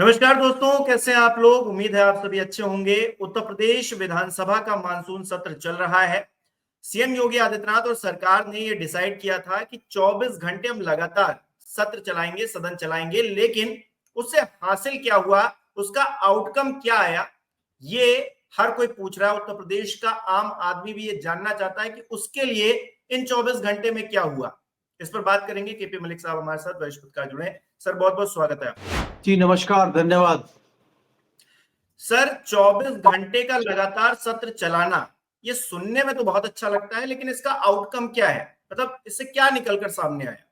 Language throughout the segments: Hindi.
नमस्कार दोस्तों, कैसे हैं आप लोग। उम्मीद है आप सभी अच्छे होंगे। उत्तर प्रदेश विधानसभा का मानसून सत्र चल रहा है। सीएम योगी आदित्यनाथ और सरकार ने ये डिसाइड किया था कि 24 घंटे हम लगातार सत्र चलाएंगे, सदन चलाएंगे। लेकिन उससे हासिल क्या हुआ, उसका आउटकम क्या आया, ये हर कोई पूछ रहा है। उत्तर प्रदेश का आम आदमी भी ये जानना चाहता है कि उसके लिए इन 24 घंटे में क्या हुआ। इस पर बात करेंगे। केपी मलिक साहब हमारे साथ वरिष्ठ पत्रकार जुड़े हैं। सर, बहुत बहुत स्वागत है आपका। जी नमस्कार, धन्यवाद। सर, 24 घंटे का लगातार सत्र चलाना, ये सुनने में तो बहुत अच्छा लगता है, लेकिन इसका आउटकम क्या है? मतलब इससे क्या निकलकर सामने आया?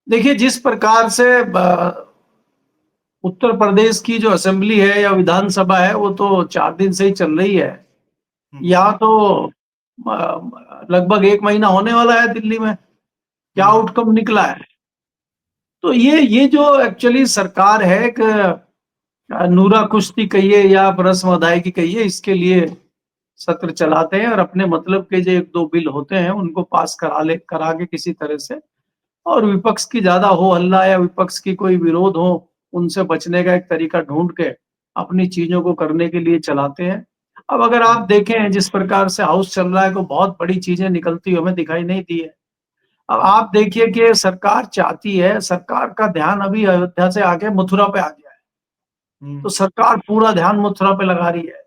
देखिए, जिस प्रकार से उत्तर प्रदेश की जो असेंबली है या विधानसभा है वो तो 4 दिन से ही चल रही है। हम्म, यहाँ तो लगभग 1 महीना होने वाला है। दिल्ली में क्या हम्म, आउटकम निकला है, तो ये जो एक्चुअली सरकार है एक नूरा कुश्ती कहिए या रस्म अदायगी कहिए, इसके लिए सत्र चलाते हैं और अपने मतलब के जो 1-2 बिल होते हैं उनको पास करा के किसी तरह से, और विपक्ष की ज्यादा हो हल्ला या विपक्ष की कोई विरोध हो, उनसे बचने का एक तरीका ढूंढ के अपनी चीजों को करने के लिए चलाते हैं। अब अगर आप देखें जिस प्रकार से हाउस चल रहा है तो बहुत बड़ी चीजें निकलती हमें दिखाई नहीं दी है। अब आप देखिए कि सरकार चाहती है, सरकार का ध्यान अभी अयोध्या से आगे मथुरा पे आ गया है, तो हम्म, सरकार पूरा ध्यान मथुरा पे लगा रही है।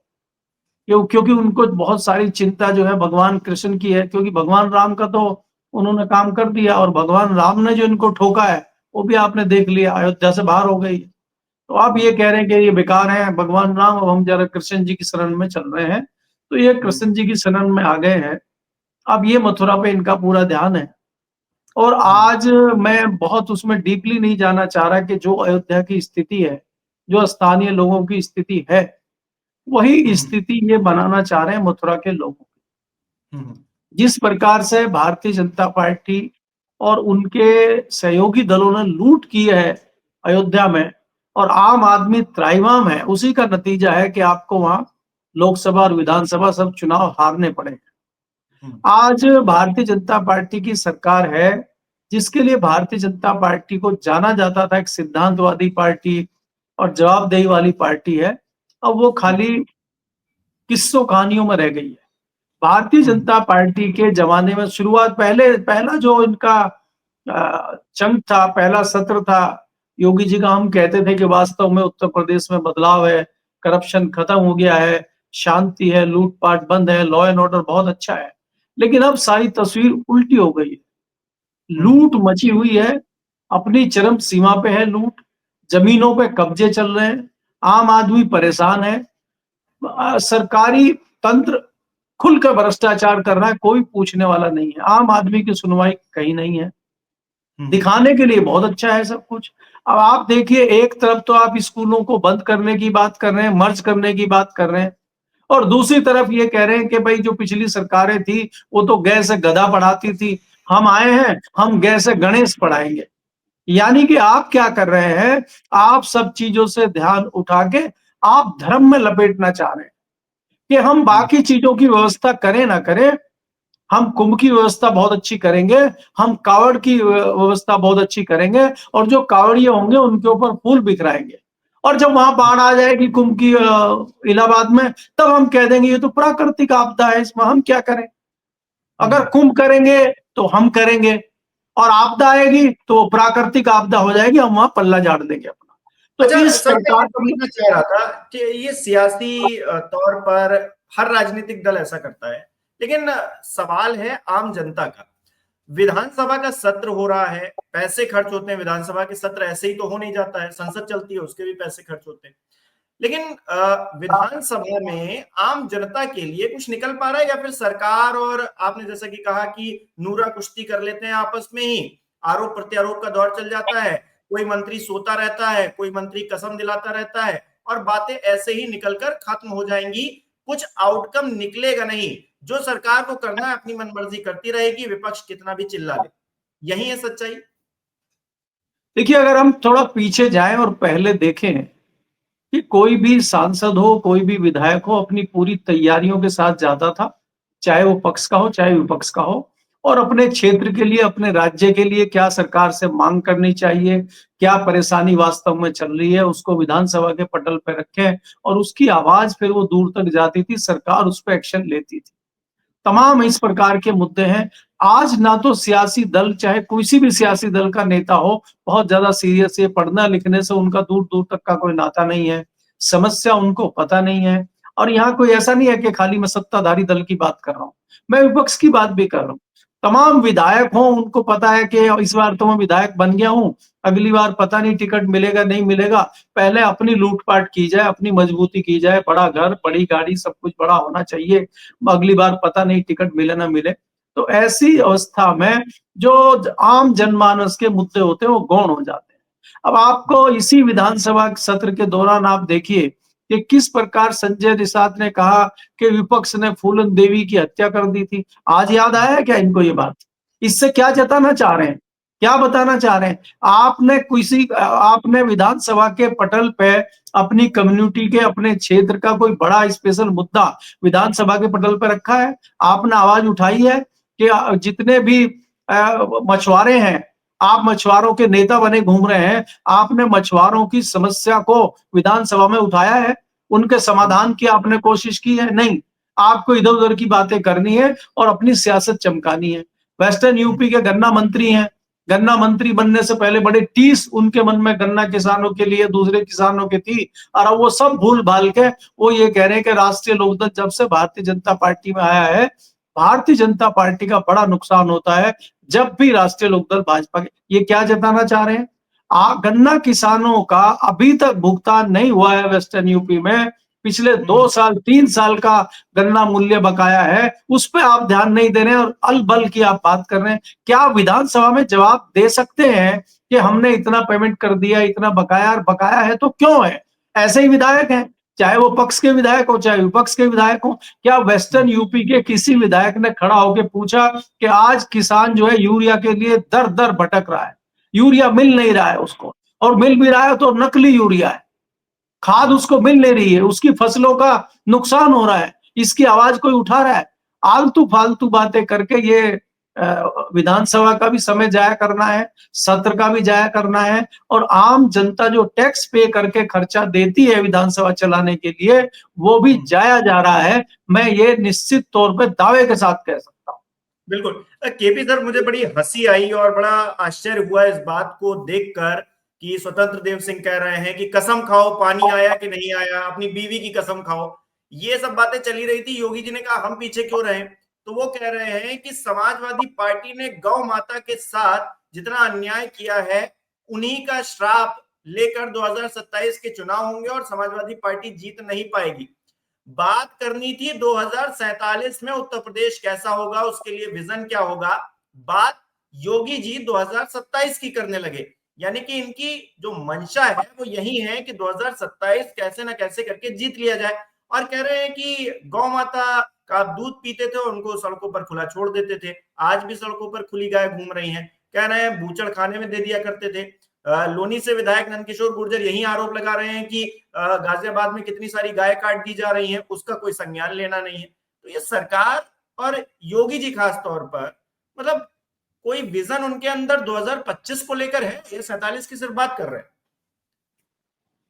क्योंकि उनको बहुत सारी चिंता जो है भगवान कृष्ण की है, क्योंकि भगवान राम का तो उन्होंने काम कर दिया और भगवान राम ने जो इनको ठोका है वो भी आपने देख लिया, अयोध्या से बाहर हो गई। तो आप ये कह रहे हैं कि ये बेकार है भगवान राम, अब हम जरा कृष्ण जी की शरण में चल रहे हैं, तो ये हम्म, कृष्ण जी की शरण में आ गए हैं। अब ये मथुरा पे इनका पूरा ध्यान है। और हम्म, आज मैं बहुत उसमें डीपली नहीं जाना चाह रहा कि जो अयोध्या की स्थिति है, जो स्थानीय लोगों की स्थिति है, वही हम्म, स्थिति ये बनाना चाह रहे हैं मथुरा के लोगों। हम्म, जिस प्रकार से भारतीय जनता पार्टी और उनके सहयोगी दलों ने लूट की है अयोध्या में, और आम आदमी त्राहिमाम है, उसी का नतीजा है कि आपको वहां लोकसभा और विधानसभा सब चुनाव हारने पड़े। हम्म, आज भारतीय जनता पार्टी की सरकार है, जिसके लिए भारतीय जनता पार्टी को जाना जाता था एक सिद्धांतवादी पार्टी और जवाबदेही वाली पार्टी है, अब वो खाली किस्सों कहानियों में रह गई है। भारतीय हम्म, जनता पार्टी के जमाने में शुरुआत, पहला जो इनका चंक था, पहला सत्र था योगी जी का, हम कहते थे कि वास्तव में उत्तर प्रदेश में बदलाव है, करप्शन खत्म हो गया है, शांति है, लूटपाट बंद है, लॉ एंड ऑर्डर बहुत अच्छा है। लेकिन अब सारी तस्वीर उल्टी हो गई है। हम्म, लूट मची हुई है, अपनी चरम सीमा पे है लूट, जमीनों पे कब्जे चल रहे हैं, आम आदमी परेशान है, सरकारी तंत्र खुलकर भ्रष्टाचार कर रहा है, कोई पूछने वाला नहीं है, आम आदमी की सुनवाई कहीं नहीं है। हम्म, दिखाने के लिए बहुत अच्छा है सब कुछ। अब आप देखिए, एक तरफ तो आप स्कूलों को बंद करने की बात कर रहे हैं, मर्ज करने की बात कर रहे हैं, और दूसरी तरफ ये कह रहे हैं कि भाई जो पिछली सरकारें थी वो तो गै से गधा पढ़ाती थी, हम आए हैं हम गै से गणेश पढ़ाएंगे। यानी कि आप क्या कर रहे हैं, आप सब चीजों से ध्यान उठा के आप धर्म में लपेटना चाह रहे हैं कि हम हम्म, बाकी चीजों की व्यवस्था करें ना करें, हम कुंभ की व्यवस्था बहुत अच्छी करेंगे, हम कावड़ की व्यवस्था बहुत अच्छी करेंगे, और जो कावड़िए होंगे उनके ऊपर फूल बिखराएंगे, और जब वहां बाढ़ आ जाएगी कुंभ की इलाहाबाद में, तब हम कह देंगे ये तो प्राकृतिक आपदा है, इसमें हम क्या करें। अगर हम्म। कुंभ करेंगे तो हम करेंगे, और आपदा आएगी तो प्राकृतिक आपदा हो जाएगी, हम वहां पल्ला झाड़ देंगे अपना। तो अच्छा इस सर, मैं ये प्रकार की समझना चाह रहा था कि ये सियासी तौर पर हर राजनीतिक दल ऐसा करता है, लेकिन सवाल है आम जनता का। विधानसभा का सत्र हो रहा है, पैसे खर्च होते हैं। विधानसभा के सत्र ऐसे ही तो हो नहीं जाता है, संसद चलती है उसके भी पैसे खर्च होते हैं। लेकिन विधानसभा में आम जनता के लिए कुछ निकल पा रहा है, या फिर सरकार और आपने जैसा कि कहा कि नूरा कुश्ती कर लेते हैं आपस में ही, आरोप प्रत्यारोप का दौर चल जाता है, कोई मंत्री सोता रहता है, कोई मंत्री कसम दिलाता रहता है, और बातें ऐसे ही निकलकर खत्म हो जाएंगी, कुछ आउटकम निकलेगा नहीं। जो सरकार को करना है अपनी मनमर्जी करती रहेगी, विपक्ष कितना भी चिल्ला ले। यही है सच्चाई। देखिए, अगर हम थोड़ा पीछे जाएं और पहले देखें कि कोई भी सांसद हो, कोई भी विधायक हो, अपनी पूरी तैयारियों के साथ जाता था, चाहे वो पक्ष का हो चाहे विपक्ष का हो, और अपने क्षेत्र के लिए, अपने राज्य के लिए क्या सरकार से मांग करनी चाहिए, क्या परेशानी वास्तव में चल रही है, उसको विधानसभा के पटल पे रखें और उसकी आवाज फिर वो दूर तक जाती थी, सरकार उस पर एक्शन लेती थी। तमाम इस प्रकार के मुद्दे हैं। आज ना तो सियासी दल, चाहे किसी भी सियासी दल का नेता हो, बहुत ज्यादा सीरियस है। पढ़ना लिखने से उनका दूर दूर तक का कोई नाता नहीं है, समस्या उनको पता नहीं है। और यहाँ कोई ऐसा नहीं है कि खाली मैं सत्ताधारी दल की बात कर रहा हूँ, मैं विपक्ष की बात भी कर रहा हूँ। तमाम विधायक हों, उनको पता है कि इस बार तो मैं विधायक बन गया हूँ, अगली बार पता नहीं टिकट मिलेगा नहीं मिलेगा। पहले अपनी लूटपाट की जाए, अपनी मजबूती की जाए, बड़ा घर, बड़ी गाड़ी, सब कुछ बड़ा होना चाहिए, अगली बार पता नहीं टिकट मिले ना मिले। तो ऐसी अवस्था में जो आम जनमानस के मुद्दे होते हैं वो गौण हो जाते हैं। अब आपको इसी विधानसभा सत्र के दौरान आप देखिए कि किस प्रकार संजय निषाद ने कहा कि विपक्ष ने फूलन देवी की हत्या कर दी थी। आज याद आया है क्या इनको ये बात? इससे क्या जताना चाह रहे हैं, क्या बताना चाह रहे हैं? आपने विधानसभा के पटल पे अपनी कम्युनिटी के, अपने क्षेत्र का कोई बड़ा स्पेशल मुद्दा विधानसभा के पटल पे रखा है? आपने आवाज उठाई है कि जितने भी मछुआरे हैं, आप मछुआरों के नेता बने घूम रहे हैं, आपने मछुआरों की समस्या को विधानसभा में उठाया है? उनके समाधान की आपने कोशिश की है? नहीं। आपको इधर उधर की बातें करनी है और अपनी सियासत चमकानी है। वेस्टर्न यूपी के गन्ना मंत्री हैं, गन्ना मंत्री बनने से पहले बड़े टीस उनके मन में गन्ना किसानों के लिए, दूसरे किसानों की थी, और अब वो सब भूल भाल के वो ये कह रहे हैं कि राष्ट्रीय लोकदल जब से भारतीय जनता पार्टी में आया है, भारतीय जनता पार्टी का बड़ा नुकसान होता है जब भी राष्ट्रीय लोकदल भाजपा के। ये क्या जताना चाह रहे हैं? गन्ना किसानों का अभी तक भुगतान नहीं हुआ है वेस्टर्न यूपी में। पिछले 2 साल 3 साल का गन्ना मूल्य बकाया है, उस पर आप ध्यान नहीं दे रहे हैं और अलबल की आप बात कर रहे हैं। क्या विधानसभा में जवाब दे सकते हैं कि हमने इतना पेमेंट कर दिया, इतना बकाया, और बकाया है तो क्यों है? ऐसे ही विधायक हैं, चाहे वो पक्ष के विधायक हो चाहे विपक्ष के विधायक हो। क्या वेस्टर्न यूपी के किसी विधायक ने खड़ा होकर पूछा कि आज किसान जो है यूरिया के लिए दर दर भटक रहा है, यूरिया मिल नहीं रहा है उसको, और मिल भी रहा है तो नकली यूरिया है, खाद उसको मिल नहीं रही है, उसकी फसलों का नुकसान हो रहा है, इसकी आवाज कोई उठा रहा है? आलतू फालतू बातें करके ये विधानसभा का भी समय जाया करना है, सत्र का भी जाया करना है, और आम जनता जो टैक्स पे करके खर्चा देती है विधानसभा चलाने के लिए, वो भी जाया जा रहा है। मैं ये निश्चित तौर पे दावे के साथ कह सकता हूं। बिल्कुल। केपी सर, मुझे बड़ी हंसी आई और बड़ा आश्चर्य हुआ इस बात को देखकर कि स्वतंत्र देव सिंह कह रहे हैं कि कसम खाओ पानी आया कि नहीं आया, अपनी बीवी की कसम खाओ। ये सब बातें चली रही थी। योगी जी ने कहा हम पीछे क्यों रहे, तो वो कह रहे हैं कि समाजवादी पार्टी ने गौ माता के साथ जितना अन्याय किया है, उन्हीं का श्राप लेकर 2027 के चुनाव होंगे और समाजवादी पार्टी जीत नहीं पाएगी। बात करनी थी 2047 में उत्तर प्रदेश कैसा होगा, उसके लिए विजन क्या होगा। बात योगी जी 2027 की करने लगे। यानी कि इनकी जो मंशा है वो यही है कि 2027 कैसे ना कैसे करके जीत लिया जाए। और कह रहे हैं कि गौ माता का दूध पीते थे और उनको सड़कों पर खुला छोड़ देते थे। आज भी सड़कों पर खुली गाय घूम रही हैं। कह रहे हैं बूचड़ खाने में दे दिया करते थे। लोनी से विधायक नंदकिशोर गुर्जर यही आरोप लगा रहे हैं कि गाजियाबाद में कितनी सारी गाय काट दी जा रही हैं, उसका कोई संज्ञान लेना नहीं है। तो ये सरकार और योगी जी खास तौर पर, मतलब कोई विजन उनके अंदर 2025 को लेकर है, ये 47 की सिर्फ बात कर रहे हैं।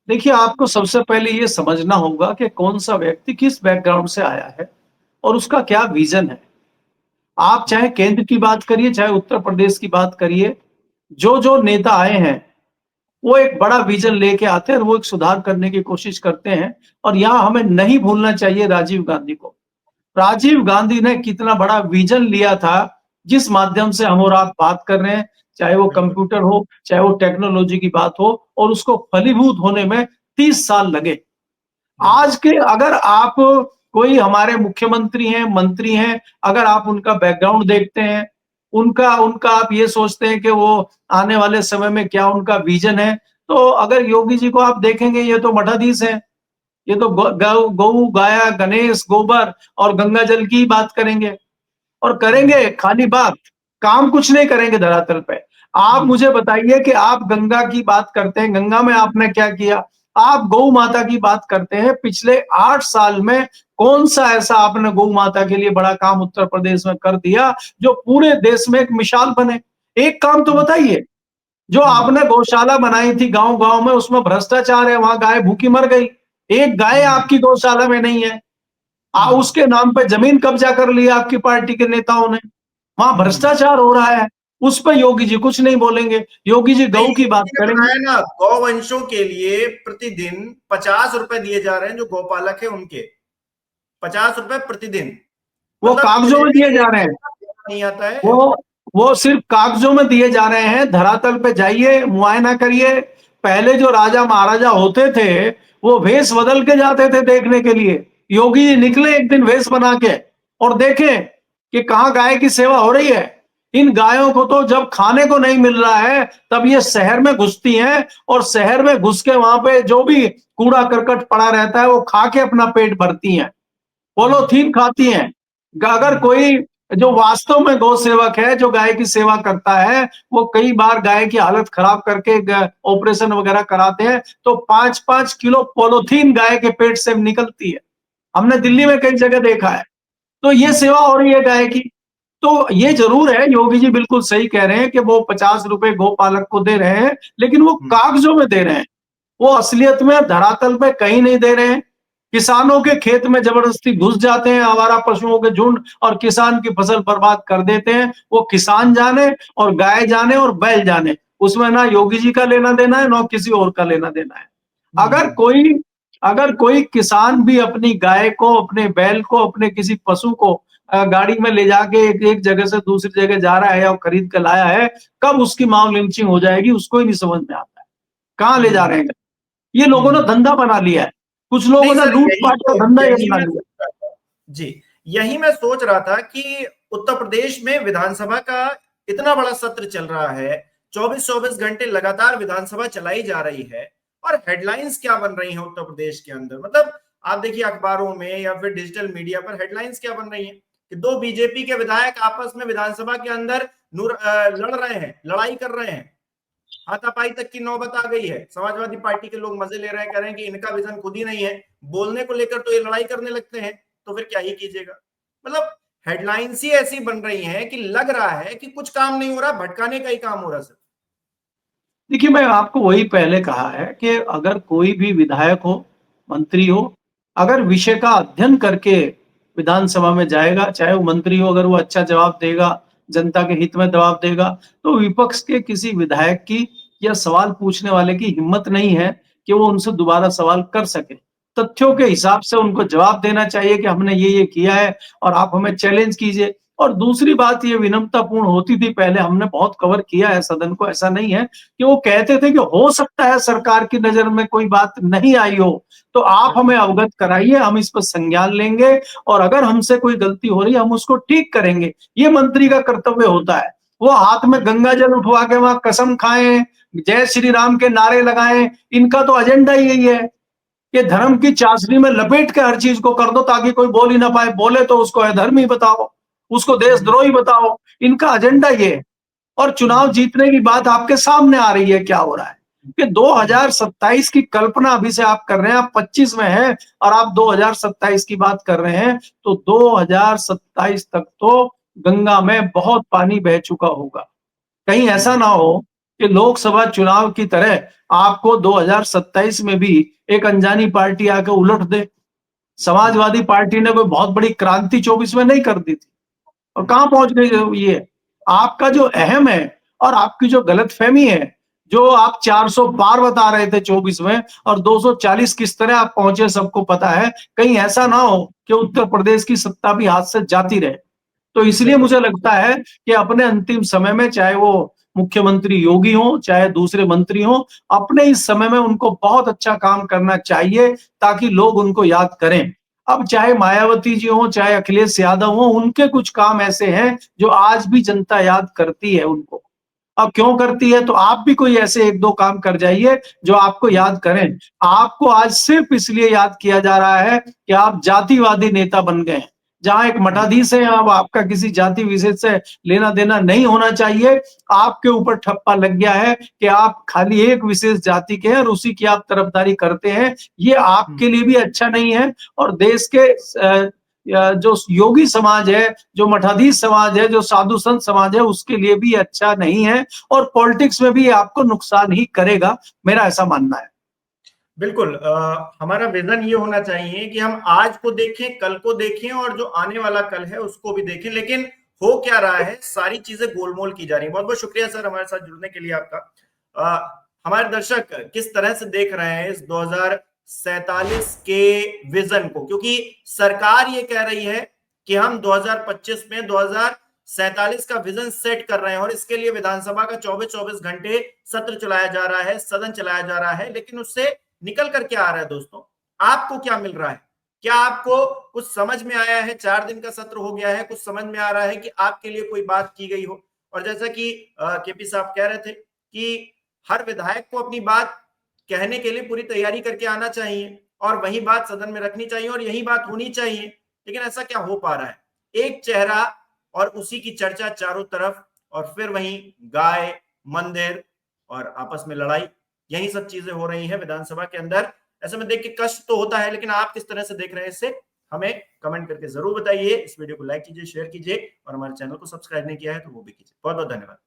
देखिए, आपको सबसे पहले ये समझना होगा कि कौन सा व्यक्ति किस बैकग्राउंड से आया है और उसका क्या विजन है। आप चाहे केंद्र की बात करिए, चाहे उत्तर प्रदेश की बात करिए, जो जो नेता आए हैं वो एक बड़ा विजन लेके आते हैं और वो एक सुधार करने की कोशिश करते हैं। और यहाँ हमें नहीं भूलना चाहिए राजीव गांधी को। राजीव गांधी ने कितना बड़ा विजन लिया था, जिस माध्यम से हम और आप बात कर रहे हैं, चाहे वो कंप्यूटर हो, चाहे वो टेक्नोलॉजी की बात हो, और उसको फलीभूत होने में 30 साल लगे। आज के अगर आप कोई हमारे मुख्यमंत्री हैं, मंत्री हैं, अगर आप उनका बैकग्राउंड देखते हैं, उनका उनका आप ये सोचते हैं कि वो आने वाले समय में क्या उनका विजन है, तो अगर योगी जी को आप देखेंगे, ये तो मठाधीश हैं, ये तो गौ गाया गणेश गोबर और गंगा जल की बात करेंगे, और करेंगे खाली बात, काम कुछ नहीं करेंगे धरातल पे। आप मुझे बताइए कि आप गंगा की बात करते हैं, गंगा में आपने क्या किया? आप गौ माता की बात करते हैं, पिछले 8 साल में कौन सा ऐसा आपने गौ माता के लिए बड़ा काम उत्तर प्रदेश में कर दिया जो पूरे देश में एक मिसाल बने? एक काम तो बताइए। जो आपने गौशाला बनाई थी गांव-गांव में, उसमें भ्रष्टाचार है, वहां गाय भूखी मर गई। एक गाय आपकी गौशाला में नहीं है। उसके नाम पे जमीन कब्जा कर लिया आपकी पार्टी के नेताओं ने। वहां भ्रष्टाचार हो रहा है, उस पर योगी जी कुछ नहीं बोलेंगे। योगी जी नहीं, गऊ की बात योगी ने करेंगे। बताया ना, गौवंशों के लिए प्रतिदिन 50 रुपए दिए जा रहे हैं, जो गौपालक है उनके 50 रुपए प्रतिदिन। वो मतलब कागजों मुझे में भी दिए जा एक रहे हैं। नहीं आता है। वो वो सिर्फ कागजों में दिए जा रहे हैं। धरातल पे जाइए, मुआयना करिए। पहले जो राजा महाराजा होते थे, वो भेष बदल के जाते थे देखने के लिए। योगी जी निकले एक दिन भेष बना के और देखें कि कहाँ गाय की सेवा हो रही है। इन गायों को तो जब खाने को नहीं मिल रहा है, तब ये शहर में घुसती हैं और शहर में घुस के वहां पे जो भी कूड़ा करकट पड़ा रहता है, वो खा के अपना पेट भरती हैं। पॉलीथीन खाती हैं। अगर कोई जो वास्तव में गौ सेवक है, जो गाय की सेवा करता है, वो कई बार गाय की हालत खराब करके ऑपरेशन वगैरह कराते हैं, तो 5-5 किलो पॉलीथीन गाय के पेट से निकलती है। हमने दिल्ली में कई जगह देखा है। तो ये सेवा हो रही है गाय की। तो ये जरूर है, योगी जी बिल्कुल सही कह रहे हैं कि वो 50 रुपए गोपालक को दे रहे हैं, लेकिन वो कागजों में दे रहे हैं। वो असलियत में धरातल पे कहीं नहीं दे रहे हैं। किसानों के खेत में जबरदस्ती घुस जाते हैं आवारा पशुओं के झुंड और किसान की फसल बर्बाद कर देते हैं। वो किसान जाने और गाय जाने और बैल जाने, उसमें ना योगी जी का लेना देना है, ना किसी और का लेना देना है। अगर कोई अगर कोई किसान भी अपनी गाय को, अपने बैल को, अपने किसी पशु को गाड़ी में ले जाके एक जगह से दूसरी जगह जा रहा है या खरीद कर लाया है, कब उसकी मांग लिंचिंग हो जाएगी उसको ही नहीं समझ में आता है। कहाँ ले जा रहे हैं? ये लोगों ने धंधा बना लिया है। कुछ लोगों नहीं ने सर, लूट-पाट का धंधा ये बना लिया। जी, यही मैं सोच रहा था कि उत्तर प्रदेश में विधानसभा का इतना बड़ा सत्र चल रहा है, 24-24 घंटे लगातार विधानसभा चलाई जा रही है, और हेडलाइंस क्या बन रही हैं उत्तर प्रदेश के अंदर। मतलब आप देखिए अखबारों में या फिर डिजिटल मीडिया पर हेडलाइंस क्या बन रही हैं कि 2 बीजेपी के विधायक आपस में विधानसभा के अंदर लड़ रहे हैं, लड़ाई कर रहे हैं। हाथापाई तक की नौबत आ गई है। समाजवादी पार्टी के लोग मजे ले रहे हैं, कह रहे हैं कि इनका विजन खुद ही नहीं है, बोलने को लेकर तो ये लड़ाई करने लगते हैं, तो फिर क्या ही कीजिएगा। मतलब हेडलाइंस ही ऐसी बन रही हैं कि लग रहा है कि कुछ काम नहीं हो रहा, भटकाने का ही काम हो रहा सर। देखिए, मैं आपको वही पहले कहा है कि अगर कोई भी विधायक हो, मंत्री हो, अगर विषय का अध्ययन करके विधानसभा में जाएगा, चाहे वो मंत्री हो, अगर वो अच्छा जवाब देगा, जनता के हित में जवाब देगा, तो विपक्ष के किसी विधायक की या सवाल पूछने वाले की हिम्मत नहीं है कि वो उनसे दोबारा सवाल कर सके। तथ्यों के हिसाब से उनको जवाब देना चाहिए कि हमने ये किया है और आप हमें चैलेंज कीजिए। और दूसरी बात ये विनम्रतापूर्ण होती थी, पहले हमने बहुत कवर किया है सदन को, ऐसा नहीं है कि वो कहते थे कि हो सकता है सरकार की नजर में कोई बात नहीं आई हो, तो आप हमें अवगत कराइए, हम इस पर संज्ञान लेंगे और अगर हमसे कोई गलती हो रही है हम उसको ठीक करेंगे। ये मंत्री का कर्तव्य होता है। वो हाथ में गंगा जल उठवा के वहां कसम खाएं, जय श्री राम के नारे लगाएं, इनका तो एजेंडा ही यही है कि धर्म की चाशनी में लपेट के हर चीज को कर दो ताकि कोई बोल ही ना पाए, बोले तो उसको अधर्मी बताओ, उसको देशद्रोही बताओ। इनका एजेंडा ये है। और चुनाव जीतने की बात आपके सामने आ रही है, क्या हो रहा है कि 2027 की कल्पना अभी से आप कर रहे हैं। आप 25 में हैं और आप 2027 की बात कर रहे हैं, तो 2027 तक तो गंगा में बहुत पानी बह चुका होगा। कहीं ऐसा ना हो कि लोकसभा चुनाव की तरह आपको 2027 में भी एक अनजानी पार्टी आके उलट दे। समाजवादी पार्टी ने कोई बहुत बड़ी क्रांति 24 में नहीं कर दी थी, और कहां पहुंच गई ये। आपका जो अहम है और आपकी जो गलतफहमी है, जो आप 400 पार बता रहे थे 24 में और 240 किस तरह आप पहुंचे सबको पता है। कहीं ऐसा ना हो कि उत्तर प्रदेश की सत्ता भी हाथ से जाती रहे। तो इसलिए मुझे लगता है कि अपने अंतिम समय में, चाहे वो मुख्यमंत्री योगी हो, चाहे दूसरे मंत्री हो, अपने इस समय में उनको बहुत अच्छा काम करना चाहिए ताकि लोग उनको याद करें। अब चाहे मायावती जी हो, चाहे अखिलेश यादव हो, उनके कुछ काम ऐसे हैं जो आज भी जनता याद करती है उनको। अब क्यों करती है, तो आप भी कोई ऐसे 1-2 काम कर जाइए जो आपको याद करें। आपको आज सिर्फ इसलिए याद किया जा रहा है कि आप जातिवादी नेता बन गए हैं। जहां एक मठाधीश है, अब आपका किसी जाति विशेष से लेना देना नहीं होना चाहिए। आपके ऊपर ठप्पा लग गया है कि आप खाली एक विशेष जाति के हैं और उसी की आप तरफदारी करते हैं। ये आपके लिए भी अच्छा नहीं है और देश के जो योगी समाज है, जो मठाधीश समाज है, जो साधु संत समाज है, उसके लिए भी अच्छा नहीं है और पॉलिटिक्स में भी आपको नुकसान ही करेगा, मेरा ऐसा मानना है। बिल्कुल, हमारा विजन ये होना चाहिए कि हम आज को देखें, कल को देखें और जो आने वाला कल है उसको भी देखें। लेकिन हो क्या रहा है, सारी चीजें गोलमोल की जा रही है। बहुत बहुत शुक्रिया सर हमारे साथ जुड़ने के लिए आपका। हमारे दर्शक किस तरह से देख रहे हैं इस 2047 के विजन को, क्योंकि सरकार ये कह रही है कि हम 2025 में 2047 का विजन सेट कर रहे हैं और इसके लिए विधानसभा का 24-24 घंटे सत्र चलाया जा रहा है, सदन चलाया जा रहा है। लेकिन उससे निकल कर क्या आ रहा है दोस्तों? आपको क्या मिल रहा है? क्या आपको कुछ समझ में आया है? 4 दिन का सत्र हो गया है, कुछ समझ में आ रहा है कि आपके लिए कोई बात की गई हो? और जैसा कि केपी साहब कह रहे थे कि हर विधायक को अपनी बात कहने के लिए पूरी तैयारी करके आना चाहिए और वही बात सदन में रखनी चाहिए और यही बात होनी चाहिए। लेकिन ऐसा क्या हो पा रहा है? एक चेहरा और उसी की चर्चा चारों तरफ, और फिर वहीं गाय, मंदिर और आपस में लड़ाई, यही सब चीजें हो रही हैं विधानसभा के अंदर। ऐसे में देख के कष्ट तो होता है, लेकिन आप किस तरह से देख रहे हैं इसे हमें कमेंट करके जरूर बताइए। इस वीडियो को लाइक कीजिए, शेयर कीजिए और हमारे चैनल को सब्सक्राइब नहीं किया है तो वो भी कीजिए। बहुत बहुत धन्यवाद।